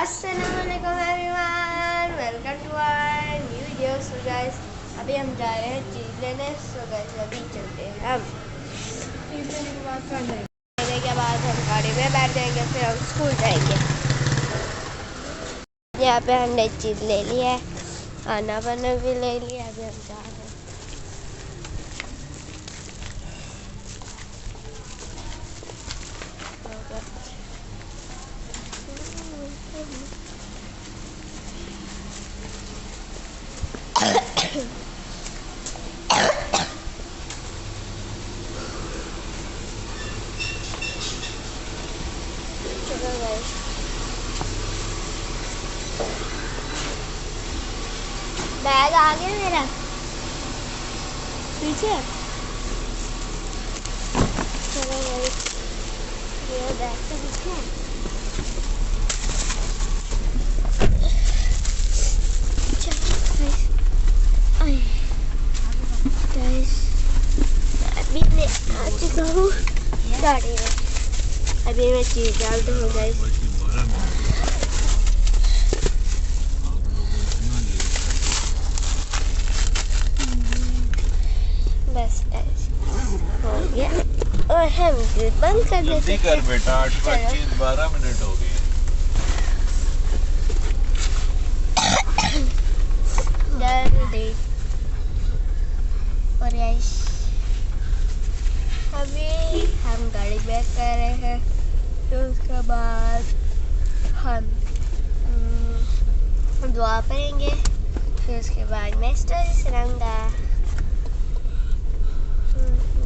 अस्सलामुअलैकुम everyone, welcome to our new video. So guys अभी हम जा रहे हैं चीज़ लेने। सो गाइस अभी चलते हैं हम। चीज़ लेने के बाद हम गाड़ी में बैठ जाएंगे, फिर हम स्कूल जाएंगे। यहाँ पे हमने चीज़ ले ली है, खाना वाना भी ले लिया। अभी हम जा रहे हैं। बैग आगे मेरा पीछे। चलो भाई, ये बैग तो पीछे है। अभी मैं आ चुका हूँ गाड़ी में। अभी मैं चीज़ डालती हूँ गाइस। बस हो गया और हम बंद कर देते हैं। कर बेटा, 8:12 मिनट हो गए। जल्दी और गाइस अभी हम गाड़ी बैक कर रहे हैं। तो उसके बाद हम दुआ करेंगे, फिर उसके बाद मैं स्टोरी सुनाऊंगा।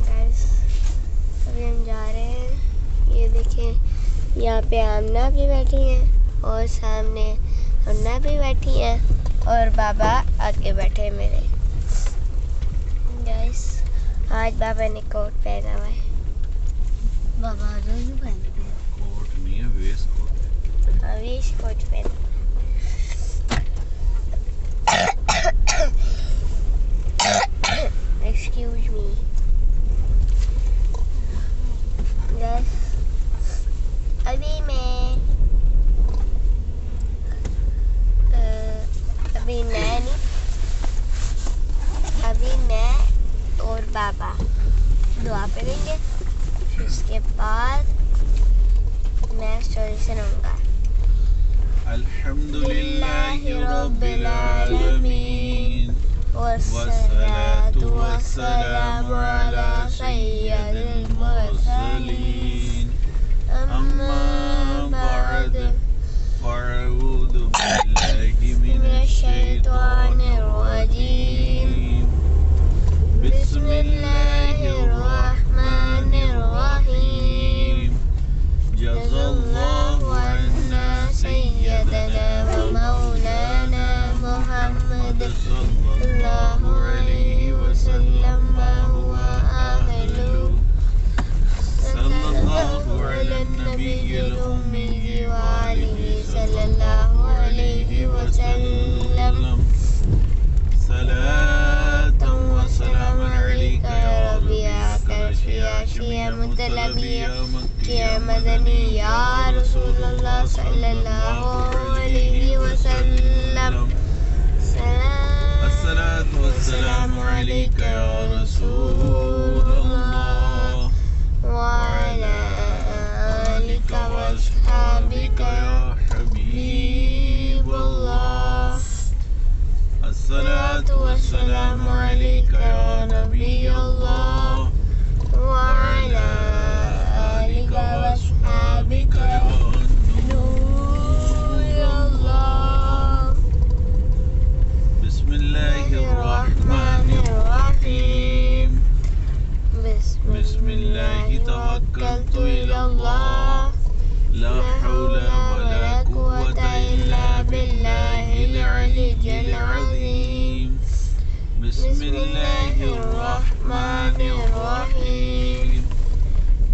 गाइस अभी हम जा रहे हैं। ये देखें, यहाँ पे आमना भी बैठी हैं और सामने अन्ना भी बैठी हैं और बाबा आगे बैठे मेरे। गाइस आज बाबा ने कोट पहना हुआ है। बाबा रोज पहनते हैं। कोट नहीं है, वेस्ट कोट है। हाँ, वेस्ट कोट पहना। एक्सक्यूज मी गाइस, अभी मैं और बाबा दुआ करेंगे, फिर उसके बाद मैं स्टोरी सुनाऊंगा। अल्हम्दुलिल्लाहि रब्बिल आलमीन वस्सलातु वस्सलामु अला सय्यिदिल मुरसलीन अम्मा बअद फ़अऊज़ु बिल्लाहि मिनश शैतानिर रजीम बिस्मिल्लाहिर रहमानिर रहीम जज़ल्लाहु अन्ना सय्यदना व मौलाना मुहम्मद सल्लल्लाहु अलैहि वसल्लम मा हुवा आहिलु सल्लल्लाहु अलन नबिय्यिल उम्मी व आलिहि सल्लल्लाहु अलैहि वसल्लम सलातन व सलामन अलैका या रब्बी या शिया मुतलबिया मक्किया मदनी या रसूलल्लाह सल्लल्लाहु अलैहि वसल्लम अस्सलातु वस्सलामु अलैका या रसूलल्लाह व अला आलिका व अस्हाबिका या हबीबल्लाह अस्सलातु वस्सलामु अलैका या नबियल्लाह व अला आलिका व अस्हाबिका या नूरल्लाह। बिस्मिल्लाहिर रहमानिर रहीम बिस्मिल्लाहि तवक्कलतु इलल्लाह ला हौला वला कुव्वता इल्ला बिल्लाहिल अलिय्यिल अज़ीम बिस्मिल्लाहिर रहमानिर रहीम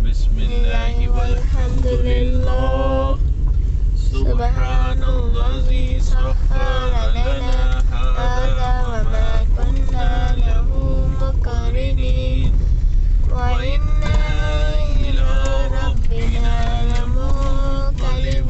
बिस्मिल्लाहि वल्हम्दुलिल्लाह सुब्हानल्लज़ी सख्खरा लना हाज़ा व मा कुन्ना लहु मुक़रिनीन व इन्ना इला रब्बिना लमुन्क़लिबून।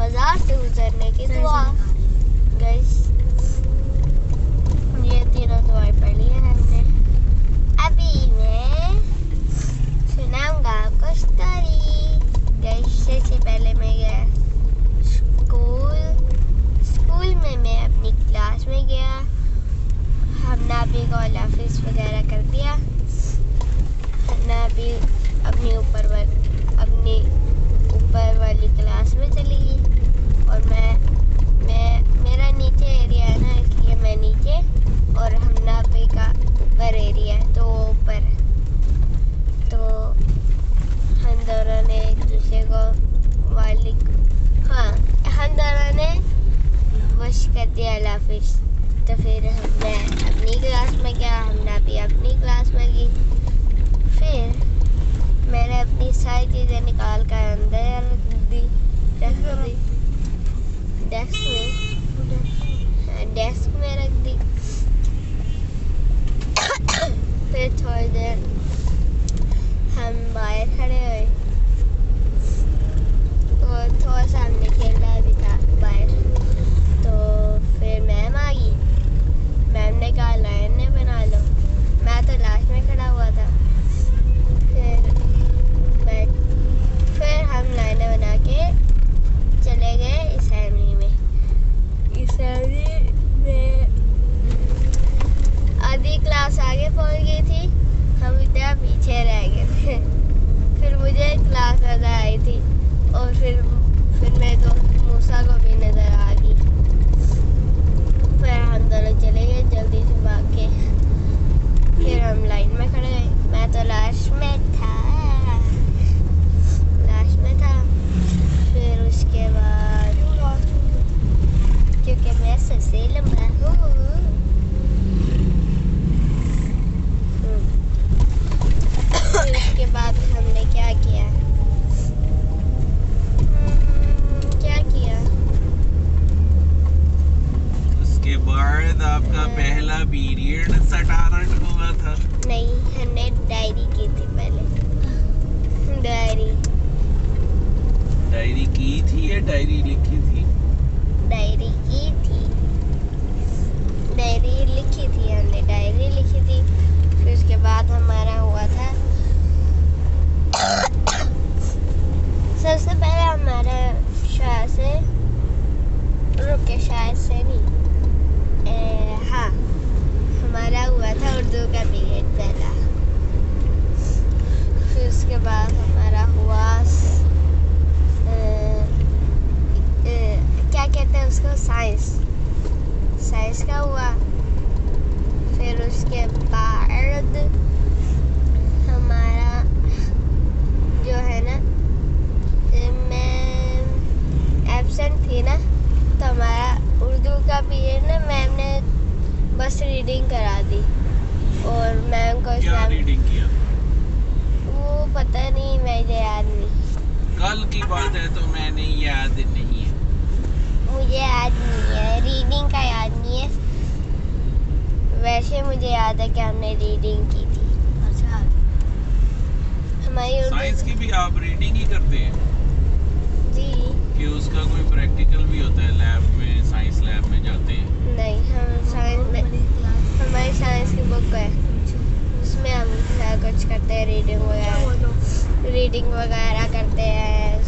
बाजार से गुजरने की दुआ। गाइस ये तीनों दुआएं पढ़ी है हमने। अभी मैं सुनाऊंगा आपको स्टोरी। गाइस सबसे पहले मैं गया स्कूल में। मैं अपनी क्लास में गया। हमने अभी को ऑफिस वगैरह कर दिया। हमने अभी अपनी ऊपर वाली क्लास में चली गई और मेरा नीचे एरिया है ना, इसलिए मैं नीचे और हमना पे का ऊपर एरिया है तो वो ऊपर है। तो हम दोनों ने एक दूसरे को हम दोनों ने विश कर दिया अल्लाह हाफिज़। तो फिर मैं अपनी क्लास में गया, हमना भी अपनी क्लास में गई। फिर मैंने अपनी सारी चीज़ें निकाल कर अंदर रख दी डेस्क में रख दी। फिर थोड़ी देर हम बाहर खड़े हुए और थोड़ा सा हमने खेला भी था बाहर। तो फिर मैम आ गई। मैम ने कहा लाइन बना लो। मैं तो लास्ट में खड़ा हुआ था। फिर हम लाइनें बना के चले गए असेंबली में। असेंबली में आधी क्लास आगे पहुंच गई थी, हम इतना पीछे रह गए थे। फिर मुझे क्लास नजर आई थी और फिर मेरे दोस्त मूसा को भी नजर आ गई। फिर हम दोनों चले गए जल्दी से भाग के। फिर हम लाइन में खड़े गए। मैं तो लास्ट में था। फिर उसके बाद क्योंकि मैं सबसे लंबा हूँ। फिर उसके बाद हमने क्या किया उसके बाद आपका पहला पीरियड सटारन हुआ था। नहीं, हमने डायरी की थी पहले। डायरी की थी या डायरी लिखी थी? डायरी की थी। डायरी लिखी थी हमने। डायरी लिखी थी। फिर उसके बाद हमारा हुआ था सबसे पहले हमारा शायद से नहीं हाँ हमारा हुआ था उर्दू का पीरियड पहला। फिर उसके बाद हमारा हुआ क्या कहते हैं उसको, साइंस का हुआ। फिर उसके बाद हमारा जो है ना, मैं एब्सेंट थी ना, तो हमारा उर्दू का पीरियड ना मैम ने बस रीडिंग करा दी। और मैम को क्या रीडिंग किया वो पता नहीं, मुझे याद नहीं। कल की बात है तो मैंने याद नहीं है। मुझे याद नहीं है, रीडिंग का याद नहीं है। वैसे मुझे याद है कि हमने रीडिंग की थी। अच्छा, हमारी साइंस की भी आप रीडिंग ही करते हैं जी? कि उसका कोई प्रैक्टिकल भी होता है लैब में, साइंस लैब में जाते हैं? नहीं, हम साइंस में हमारी साइंस की बुक है, उसमें हम कुछ करते हैं, रीडिंग वगैरह करते हैं।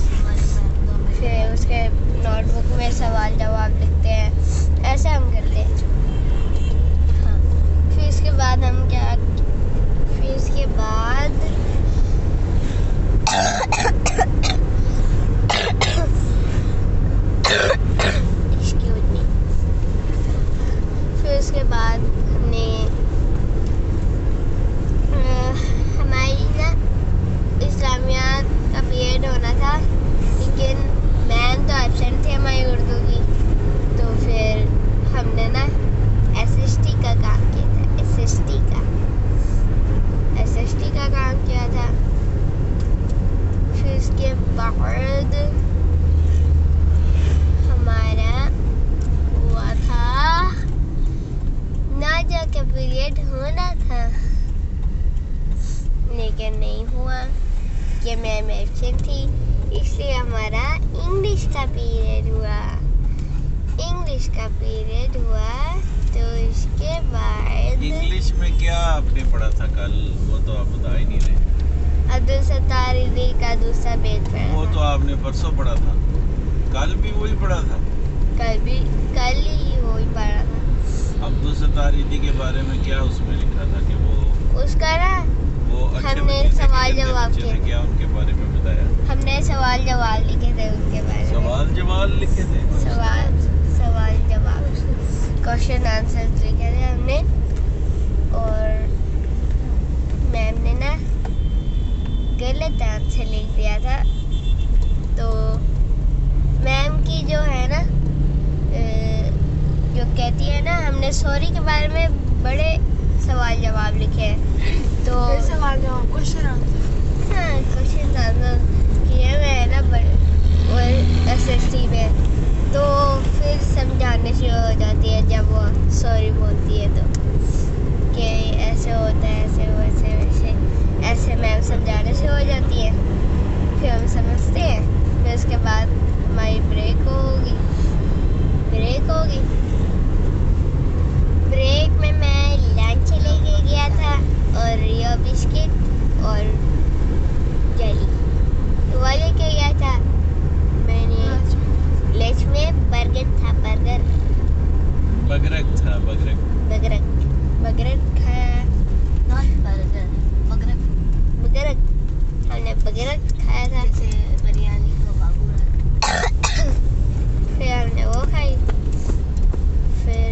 फिर उसके नोटबुक में सवाल जवाब लिखते हैं, ऐसे हम करते हैं। हाँ, फिर इसके बाद हम फिर इसके बाद फिर उसके बाद हमने हमारी ना इस्लामियात का पीरियड होना था, लेकिन मैम तो एब्सेंट थी हमारी उर्दू की। तो फिर हमने ना एसएसटी का काम किया था। एसएसटी का काम किया था। फिर उसके बाद हमारा हुआ था ना जाके पीरियड होना था, लेकिन नहीं हुआ कि मैम एब्सेंट थी, इसलिए हमारा इंग्लिश का पीरियड इसका पीरियड हुआ तो इसके बाद इंग्लिश में क्या आपने पढ़ा था कल? वो तो आप बता ही नहीं रहे। अब्दुल सत्तार ईदी का दूसरा बेद पढ़ा वो था। तो आपने परसों पढ़ा था। कल भी वही पढ़ा था। कल ही वही पढ़ा था। अब्दुल सत्तार ईदी के बारे में क्या उसमें लिखा था कि वो उसका ना वो अच्छे हमने बच्चे थे, सवाल गंदे जवाब बच्चे थे, किए। क्या उनके बारे में बताया? हमने सवाल जवाब लिखे थे उनके बारे में। सवाल जवाब लिखे थे। सवाल जवाब क्वेश्चन आंसर लिखे थे हमने। और मैम ने ना गलत आंसर लिख दिया था। तो मैम की जो है ना जो कहती है ना, हमने सॉरी के बारे में बड़े सवाल जवाब लिखे हैं। तो सवाल जवाब क्वेश्चन आंसर हाँ क्वेश्चन आंसर किए मैं ना और एसएसटी में। तो फिर समझाने शुरू हो जाती है जब वो सॉरी बोलती है तो कि ऐसे होता है, ऐसे वैसे वैसे ऐसे मैम समझाने शुरू हो जाती है। फिर हम समझते हैं। फिर उसके बाद हमारी ब्रेक होगी। ब्रेक में मैं लंच लेके गया था और रियो बिस्किट और जेली वो लेके गया था। मैंने लंच में बर्गर था, बगरक खाया। नॉट बर्गर बगरक हमने बगरक खाया था। जैसे बिरयानी को बाबू फिर हमने वो खाई। फिर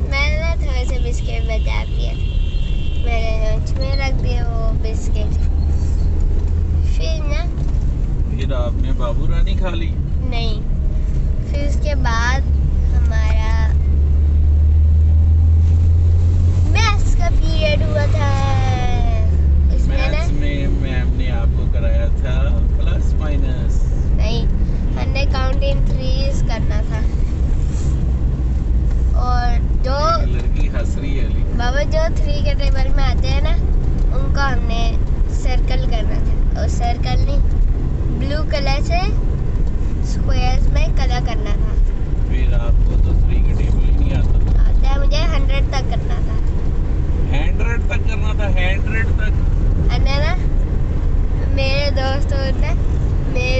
मैंने ना थोड़े से बिस्किट बचा दिए, मैंने लंच में रख दिए वो बिस्किट। फिर आपने बाबू रानी खा ली? नहीं, फिर उसके बाद हमारा मैथ्स का पीरियड हुआ था। इसमें ना मैथ्स में मैम ने आपको कराया था प्लस माइनस। नहीं, हमने काउंटिंग थ्रीज करना था। और जो लड़की हंस रही है अली। बाबा जो 3 के टेबल में आते हैं ना, उनको हमने सर्कल करना था। और सर्कल नहीं, ब्लू कलर से स्क्वायर्स में कलर करना था। फिर आपको तो 3 के टेबल ही नहीं आता। आता है मुझे 100 तक करना था। 100 तक करना था, 100 तक। ना मेरे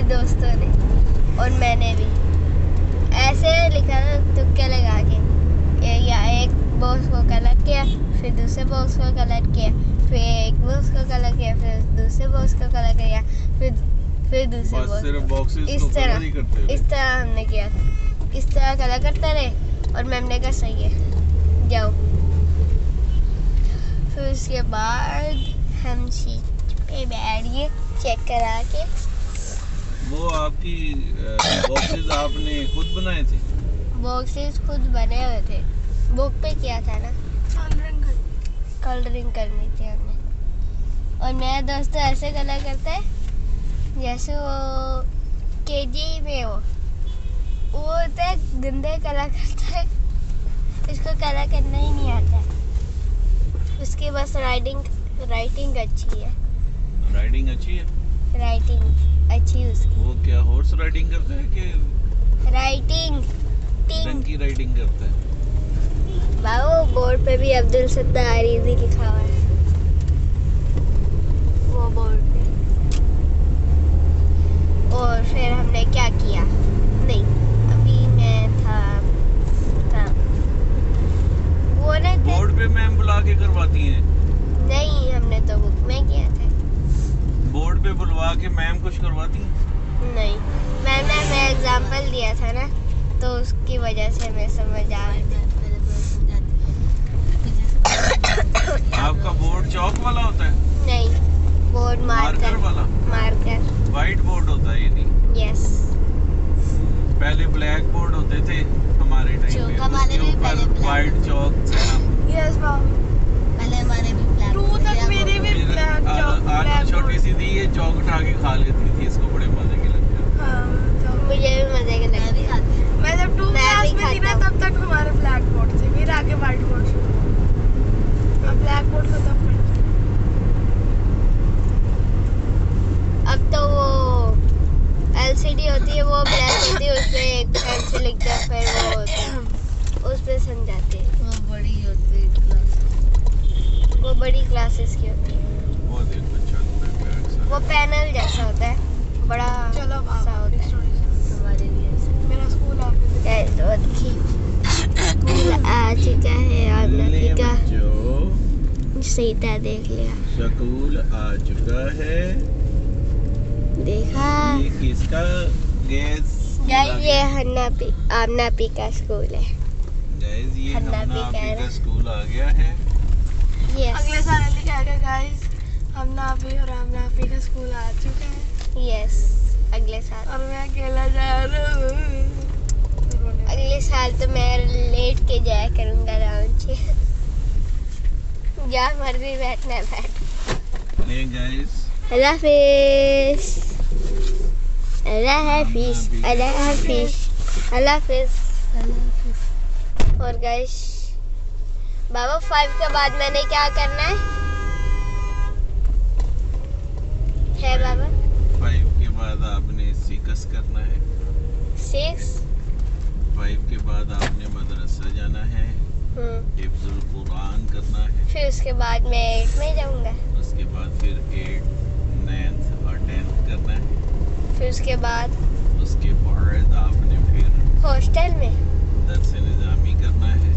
दोस्तों ने और मैंने भी ऐसे लिखा था तुक्के लगा के। या एक बॉक्स को कलर किया, फिर दूसरे बॉक्स को कलर किया, फिर एक बॉक्स को कलर किया, फिर दूसरे बॉक्स को कलर किया, फिर दूसरे बस सिर्फ बॉक्सेस इस को तरह कलर ही करते हुए। इस तरह हमने किया था। इस तरह कलर करते रहे और मैम ने कहा सही है जाओ। फिर उसके बाद हम सीट पे बैठ गए चेक करा के। वो आपकी बॉक्सेस आपने खुद बनाए थे? बॉक्सेस खुद बने हुए थे, बुक पे किया था ना, कलरिंग करनी थी हमने। और मेरा दोस्त तो ऐसे कलर करता है जैसे वो केजी में वो होता है, गंदे कलर करता है। इसको कलर करना ही नहीं आता है। उसकी बस राइटिंग अच्छी है। राइडिंग अच्छी है? राइटिंग अच्छी उसकी। वो क्या हॉर्स राइडिंग करता है कि राइटिंग डंकी राइडिंग करता है? बाबू बोर्ड पे भी अब्दुल सत्तार ईदी लिखा हुआ है, वो बोर्ड पे। और फिर हमने क्या किया? नहीं, अभी मैं था वो ना बोर्ड पे मैम बुला के करवाती हैं? नहीं, हमने तो बुक में किया था। बोर्ड पे बुलवा के मैम कुछ करवाती हैं? नहीं, मैम ने हमें एग्जाम्पल दिया था ना, तो उसकी वजह से हमें समझ आ गया। आपका बोर्ड चौक वाला होता है? नहीं, बोर्ड मार्कर वाला? मार्कर वाइट बोर्ड होता है ये नहीं? यस। पहले ब्लैक बोर्ड होते थे हमारे टाइम चौक पे, हमारे उसके भी ऊपर पहले black वाइट चौक यस बाबू पहले हमारे भी ब्लैक 2 तक मेरे भी ब्लैक चौक आज छोटी सी थी, ये चौक उठा के खा लेती थी, इसको बड़े मजे के लगते हैं। मुझे भी मजे के मैं भी लगे। खाती हूँ। मैं जब 2 मैं क्लास भी में थी ना, खाता तब तक हमारे ब्लैक बोर्ड थे, फिर आगे व्हाइट बोर्ड शुरू हुआ। अब ब्लैक बोर्ड खत्म कर दिया। अब तो वो LCD होती है, वो ब्लैक होती है, उसमें एक पेन से लिखते हैं, फिर वो होता है। बड़ी क्लासेस की होती है। वो देखो चल रहा है वो पैनल जैसा होता है, बड़ा चलो सा होता है। हमारे लिए मेरा स्कूल आ गया। गाइस वो देखिए स्कूल आ चुका है और नबी का सीता देख लिया। स्कूल आ चुका है। देखा ये किसका गैस? गाइस ये आमना पी का स्कूल है। गाइस ये हन्ना हमना भी कह आपी रहा। का स्कूल आ गया है। अगले यस साल लेके आ गया गाइस। हम नापी और हम नापी का स्कूल आ चुका है यस अगले साल। और मैं अकेला जा रहा हूँ। अगले साल तो मैं लेट के जाया करूंगा आराम से। जहाँ मर्जी बैठना है बैठ। ये गाइस अल्लाह हाफिज। अल्लाह हाफिज। अल्लाह हाफिज। अल्लाह हाफिज। और गाइस बाबा 5 के बाद मैंने क्या करना है बाबा? 5 के बाद आपने सिकस करना है। 6 5 के बाद आपने मदरसा जाना है। हिफ्जुल कुरान करना है। फिर उसके बाद मैं 8 में जाऊंगा। उसके बाद फिर 8, 9th और 10th करना है। फिर उसके बाद आपने फिर हॉस्टल में दर्स निज़ामी करना है।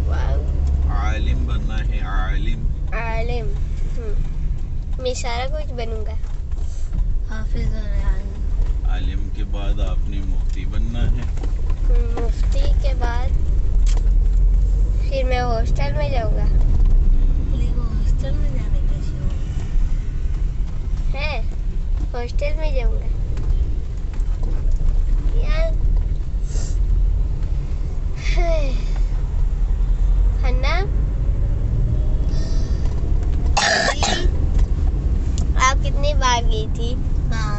वाओ आलिम बनना है। आलिम आलिम। मैं सारा कुछ बनूंगा। हाफिज और रेहान। आलिम के बाद आपने मुफ्ती बनना है। मुफ्ती के बाद फिर मैं हॉस्टल में जाऊंगा। को हॉस्टल में जाने का शौक है हॉस्टल में जाऊंगा यार। हन्ना आप कितनी बार गई थी हाँ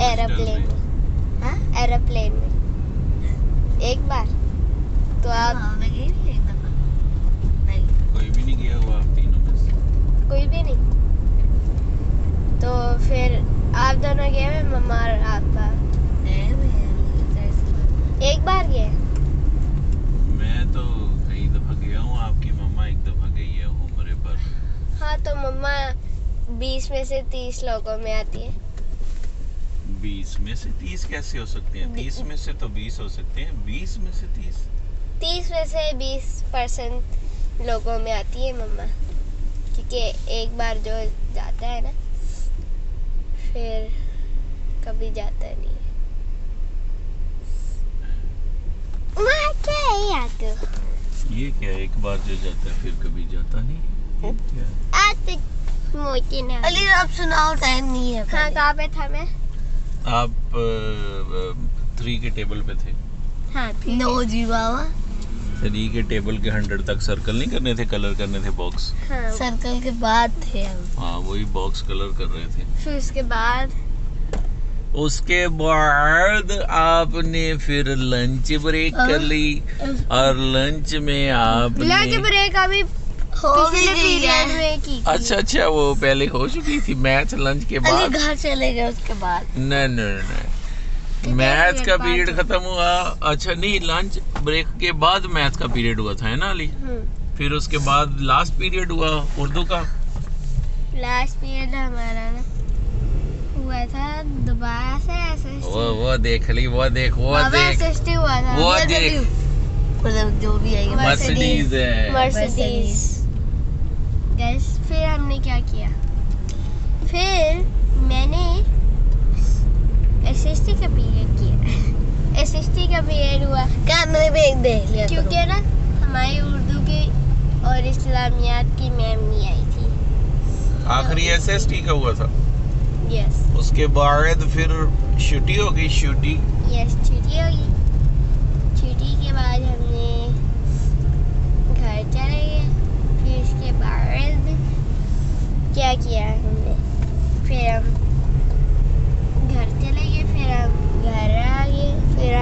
एरोप्लेन में? हाँ एरोप्लेन में एक बार तो आप हाँ, मैं गई थी एक दफा। नहीं कोई भी नहीं गया हुआ आप तीनों में से? कोई भी नहीं। तो फिर आप दोनों गए हुए मम्मा और आपका एक बार गए? मैं तो कई दफा गया हूँ। आपकी मम्मा एक दफा गई है उम्रे पर। हाँ तो मम्मा 20 में से 30 लोगों में आती है। 20 में से 30 कैसे हो सकते हैं? 30 में से तो 20 हो सकते हैं। 20 में से 30? 30 में से 20% लोगों में आती है मम्मा, क्योंकि एक बार जो जाता है ना फिर कभी जाता नहीं है। क्या है यार तू? ये क्या है? एक बार जो जाता है फिर कभी जाता नहीं? ये क्या है? आज तो मोटी ने अली आप सुनाओ, टाइम नहीं है। हाँ पहले। कहाँ पे था मैं? आप 3 के टेबल पे थे। हाँ ठीक है। नो जी बाबा। 3 के टेबल के 100 तक सर्कल नहीं करने थे, कलर करने थे बॉक्स। हाँ सर्कल के बाद थे हम। हाँ वही बॉक्स कलर कर रहे थे। फिर उसके बाद आपने फिर लंच ब्रेक कर ली और लंच में आपने लंच ब्रेक अभी हो भी पिछले गई पीरियड है। में की थी। अच्छा वो पहले हो चुकी थी मैथ लंच के अली बाद। घर चले गए उसके बाद। नहीं मैथ का पीरियड खत्म हुआ। अच्छा नहीं, लंच ब्रेक के बाद मैथ का पीरियड हुआ था, है ना अली? फिर उसके बाद लास्ट पीरियड हुआ उर्दू का। लास्ट पीरियड हमारा ना हुआ था दोबारा से एसएसटी। वो देख ली, वो देख एसएसटी हुआ था। वो देख मतलब जो भी आई मर्सिडीज है। मर्सिडीज। गाइस फिर हमने क्या किया? फिर मैंने एसएसटी का पीरियड किया। एसएसटी का पीरियड हुआ कैमरे में एक देख लिया करो। क्योंकि ना हमारी उर्दू की और इस्लामियात की मैम नहीं आई थी। आखिरी एसएसटी का हुआ था। यस उसके बाद फिर छुट्टी हो गई। छुट्टी छुट्टी होगी। छुट्टी के बाद हमने घर चले गए। फिर इसके बाद क्या किया हमने? फिर हम घर चले गए। फिर हम घर आ गए। फिर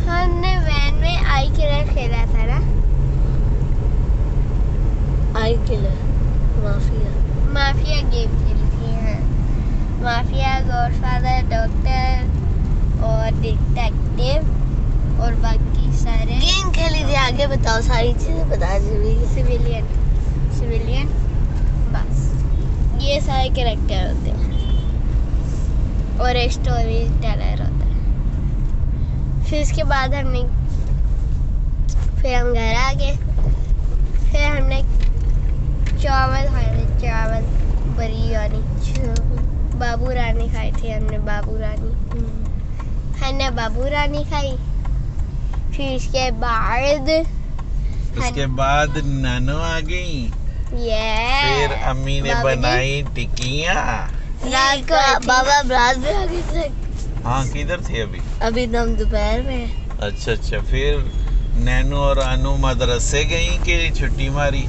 हमने वैन में आई किलर खेला था ना। आई किलर माफिया गेम खेली थी। हाँ माफिया, गॉडफादर, डॉक्टर और डिटेक्टिव और बाकी सारे गेम खेली थी। आगे बताओ, सारी चीजें बता दी। सिविलियन। सिविलियन, बस ये सारे कैरेक्टर होते हैं और एक स्टोरी टेलर होता है। फिर इसके बाद हम घर आ गए। फिर हमने चावल खाए थे, चावल बिरयानी, बाबू रानी खाई थी हमने, बाबू रानी खाई। फिर इसके बाद नानो आ गई। फिर अम्मी ने बनाई टिकिया। रात को बाबा रात में आ गए थे। हाँ, किधर थे अभी? अभी तो हम दोपहर में। अच्छा। फिर नैनू और अनु मदरसे गई कि छुट्टी मारी?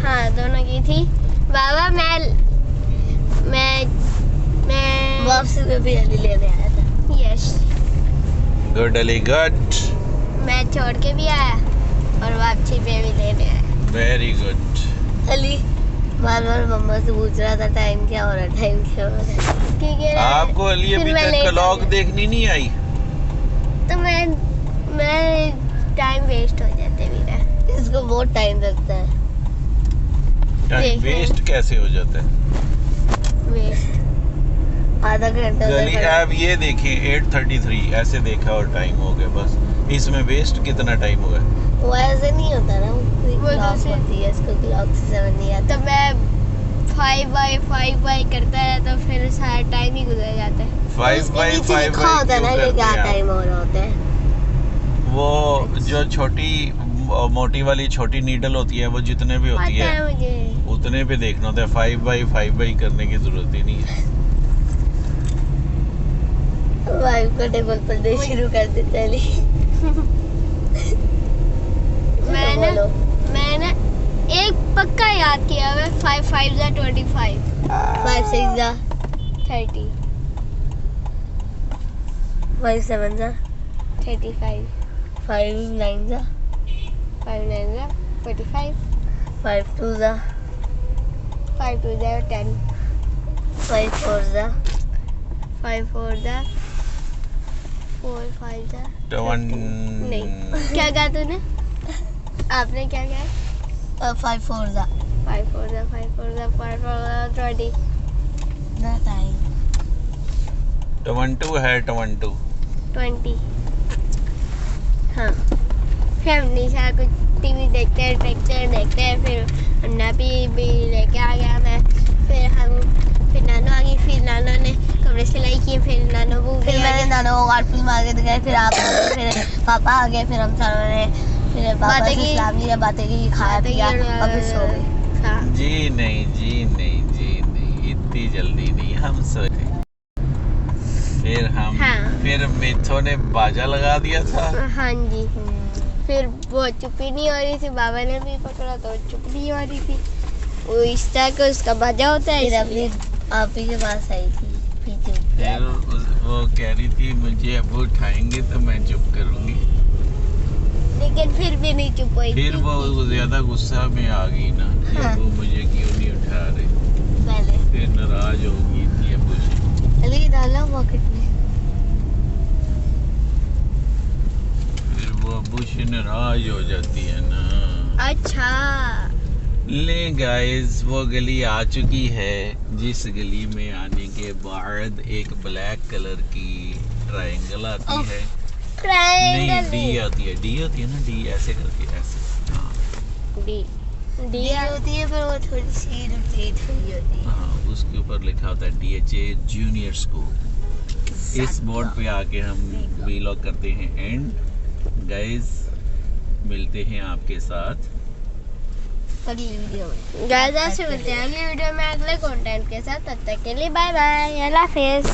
हाँ, दोनों की थी। बाबा मैं वापसी में भी अली लेने आया था। Yes, good Ali, good. मैं छोड़ के भी आया और वापसी पे भी लेने आया। Very good. अली बार मम्मा से पूछ रहा था टाइम क्या हो रहा है। आपको अली अभी तक व्लॉग देखनी नहीं आई? तो मैं टाइम वेस्ट हो जाते मेरा। इसको बहुत टाइम लगता है। टाइम वेस्ट कैसे हो जाता है? वेस्ट आधा घंटा। गली अब ये देखिए 8:33 ऐसे देखा और टाइम हो गया बस। इसमें वेस्ट कितना टाइम हुआ? वो ऐसे नहीं होता ना, वो क्लॉक होती है, इसको क्लॉक से समझ नहीं आता। तो मैं 5/5 करता है तो फिर सारा टाइम ही गुजर जाता है। 5/5 लिखा होता है ना कि क्या टाइम हो रहा होता है। वो जो छोटी मोटी वाली छोटी नीडल होती है, वो जितने भी होती है मुझे उतने पे देखना होता है। 5/5 करने की जरूरत ही नहीं है। वाइफ को टेबल पर दे शुरू कर देते मैंने एक पक्का याद किया हुआ। 5/5 = 25, 5/6 = 30, 5/7 = 35, 5/9 = 45, 5/2 = 10, 5/4 = 4/5 नहीं, क्या कहा तूने? आपने क्या कहा? 5/4 = 20। 22 है, 22। हाँ, फिर हम निशा को टीवी देखते हैं, फिर अन्ना भी लेके आ गया मैं। फिर नानो आ गई। फिर नानो ने कमरे सिलाई की। फिर नानो को मैंने नानो को कार्टून मार के दिखाए। फिर आप फिर पापा आ गए। फिर हम सारों ने फिर पापा से सलाम लिया, बातें की, खाया पिया और फिर सो गए। जी नहीं, इतनी जल्दी नहीं हम सोते। फिर मिथो ने बाजा लगा दिया था। हाँ जी। फिर वो चुप ही नहीं हो रही थी, बाबा ने भी पकड़ा तो चुप नहीं हो रही थी। वो इस तरह का उसका बाजा होता है। अपनी आप ही के पास आई थी पीछे। फिर वो कह रही थी मुझे अब उठाएंगे तो मैं चुप करूंगी, लेकिन फिर भी नहीं चुप हुई। फिर वो ज्यादा गुस्सा में आ गई ना कि हाँ। वो मुझे क्यों नहीं उठा रहे। पहले फिर नाराज हो गई थी अबू से। अली डाला पॉकेट में। फिर वो अबू से नाराज हो जाती है ना। अच्छा, ले गाइस, वो गली आ चुकी है जिस गली में आने के बाद एक ब्लैक कलर की ट्रायंगल आती है। नहीं, डी आती है ना, डी ऐसे करके ऐसे। हाँ, डी होती है, पर वो थोड़ी सी रोटेट हुई होती है। हाँ, उसके ऊपर लिखा होता है DHA जूनियर स्कूल। इस बोर्ड पे आके हम व्लॉग करते हैं एंड गाइस मिलते हैं आपके साथ अगली वीडियो में। गाइस ऐसे मिलते हैं अगली वीडियो में अगले कंटेंट के साथ। तब तक के लिए बाय बाय, अल्लाह हाफिज़।